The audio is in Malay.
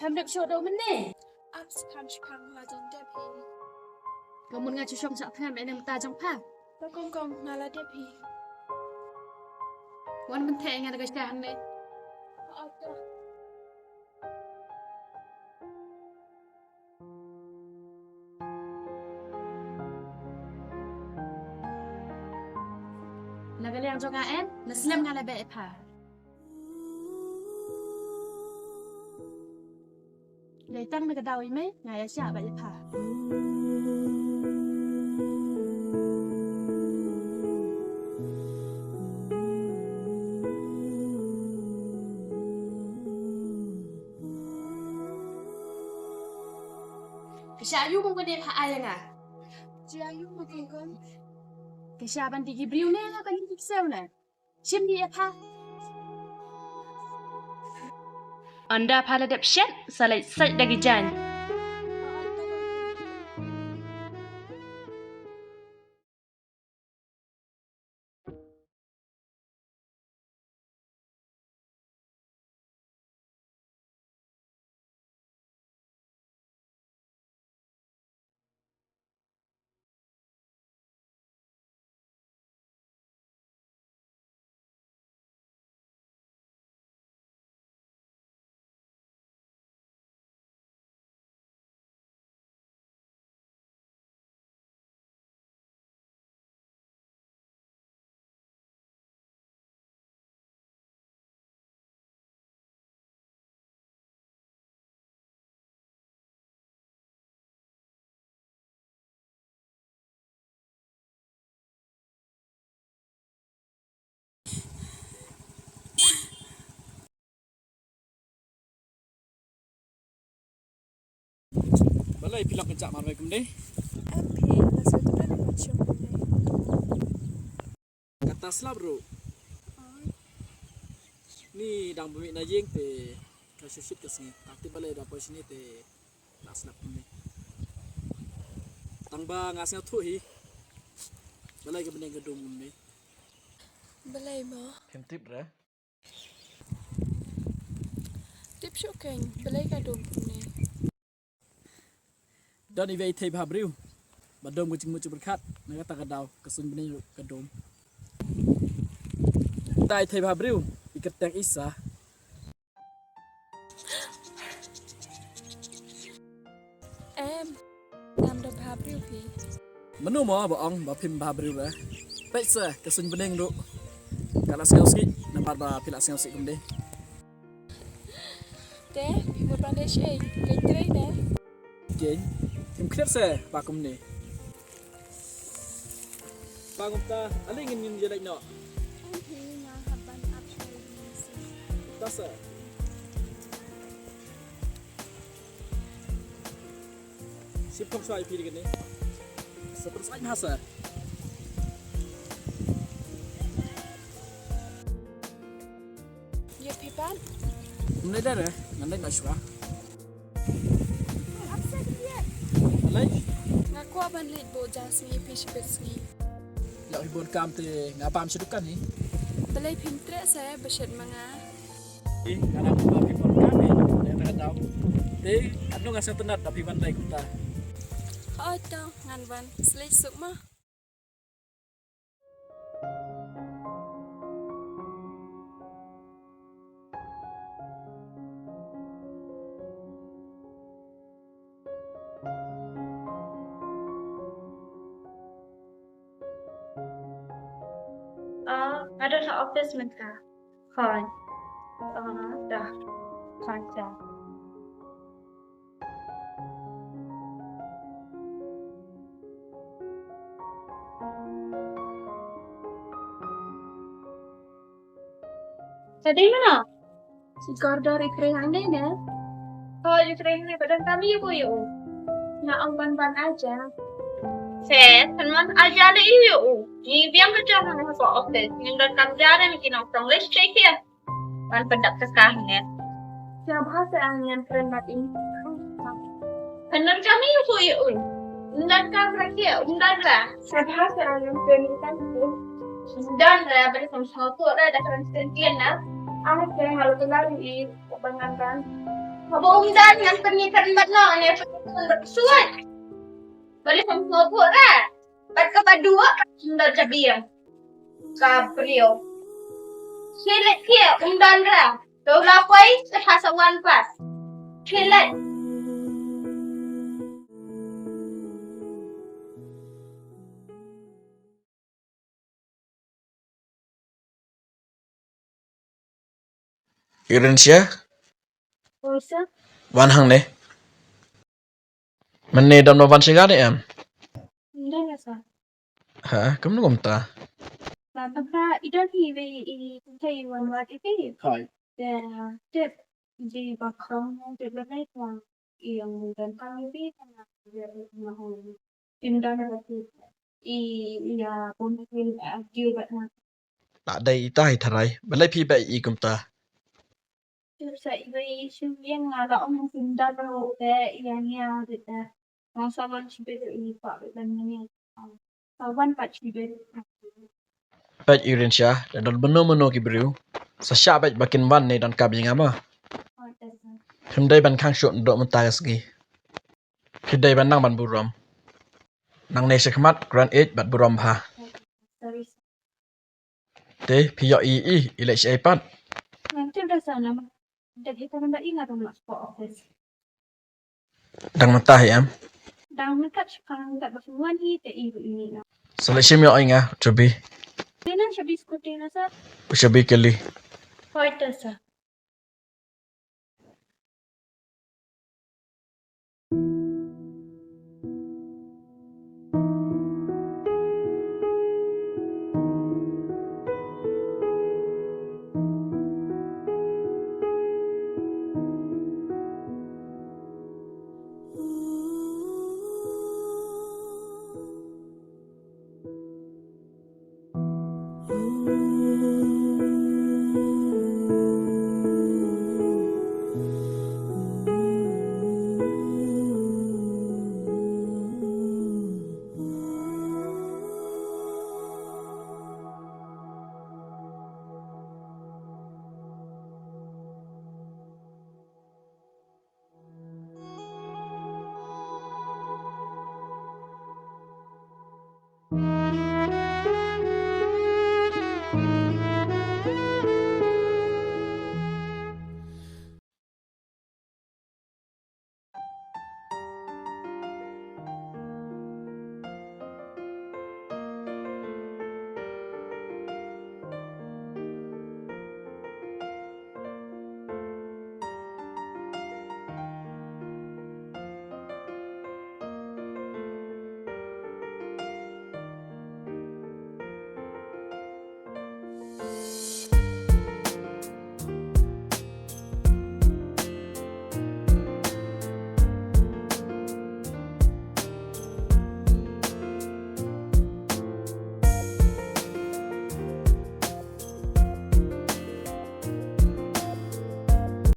Pem dek show đâu mình nè. Ups punch pang hoa dong đẹp hi. Có muốn nghe chú xong chọn pem em ta trong pha. Và công nala đẹp hi. Wan mình thề nghe được cái chàng này. Là cái liang cho ngài em, là slim ngài là bệ phà. Để tăng được cái đầu ý mấy, ngài ấy chả bệ phà. Cái xa yu mong có đẹp hạ ai à? Chị ayu mà con. Cái xa bàn tì briu nè là cái những pixel nè. Chim đi apa? Anda pala dep shet salai sai dagi jan. Balai pilak kencak marwai kumde. MP là sự tốt đẹp của trường này. Kata slab bro. Ni dang bumi na jeng te kasih shit kesini. Tapi balai dapat sini te tak slab kumde. Tangba ngasih tu hi. Balai ke bening gedung kumde. Balay mo. Hem tip ra. Tiếp xúc kênh, balay cả đồng này. Dan iwei thei bhabriu. Badom kucing mucu berkat. Naga tak kadau kesun bening gedung. Tai thei bhabriu. Ikat yang isa. Em làm được hợp riêu phí. Menu mo boong ba phim bhabriu ra. Pesa kesun bening ru. Kalau sekali sikit nampak ba pilak sekali sikit kumde. Té, một bạn đây chơi, cái tray nè. Jeng, em kira saya pakum ni. Pakum ta, ada ingin jelek no. Em thì nhà hợp ban áp chơi Tak sah. Sip kom suai pilih ni. Seperti saya hasa. Giờ thì bạn. Mulai dah dah, nanti nak syuah. Áp xe kia. Alai, Ngã qua ban lịt bộ giá sni phí shibet sni. lau hibon kam te ngapam sedukan ni. Balay phim tre saya bershed manga. Kalau ngapam hibon kam ni, dia tak tahu. Te, anu ngasih tenat tapi bandai kita. Hỏi tao, ngàn văn, slay sụp mà. Ada sa office man ka. Khun. Dah. Khun sa. Tadi mana? Si koridor ikringan ni na. Oh, ikringan ni badan kami ibu yuk. Nak ban-ban aja. Set, teman aja ada iyo. Ni biang kerja mana sa office. Yung dan kami ada ni kinong let's check here. Pan pendak kesahnya. Siapa bahasa yang friend natin? Benar kami ibu yuk. Dan kami rakyat, dan lah. Siapa bahasa yang friend natin? Dan lah, beri sama tu ada transcendental lah. Aku kaya halu kenal di kebangan kan. Mabungdan ng pernikahan mana ni bersuat. Balik sama lah. Ba't ka ba dua? Sundan sa biya. Gabriel. Silit kia, undan ra. Daw lapay sa hasawan pas. Silit. Indonesia Pusa? wan hang ne man ne dam no wan siga ne em Undan ra sa. ha kum no ta Baba, idan hivi i Taiwan var det vi. hai Det di bakang det lebih kurang yang dan kami vi karena dia hon indan ra i ya pun vil dia bat na. ta dai tai tharai balai phi bai i kum ta Tôi sẽ với sinh viên là đó ông sinh ra đâu để nhà được nó sao vẫn chỉ biết được quả được bên này sao vẫn phải chỉ biết bai Indonesia dan dol beno meno ki briu sa sha bai bakin wan ne dan ka bi ngama him dai ban khang shot do mun ta gas khi đây bạn năng bạn bù rом năng này sẽ khmat grand age bạn bù rom ha thế phi yo i lại sẽ pat nanti udah sana jadi kita nggak ingat rumah sport office đang mặt ta em dan dekat sekarang nggak bersemua di ibu ini lah so lại xem yo inga to be dia nak habis kutin nasa should be kelly Heute sa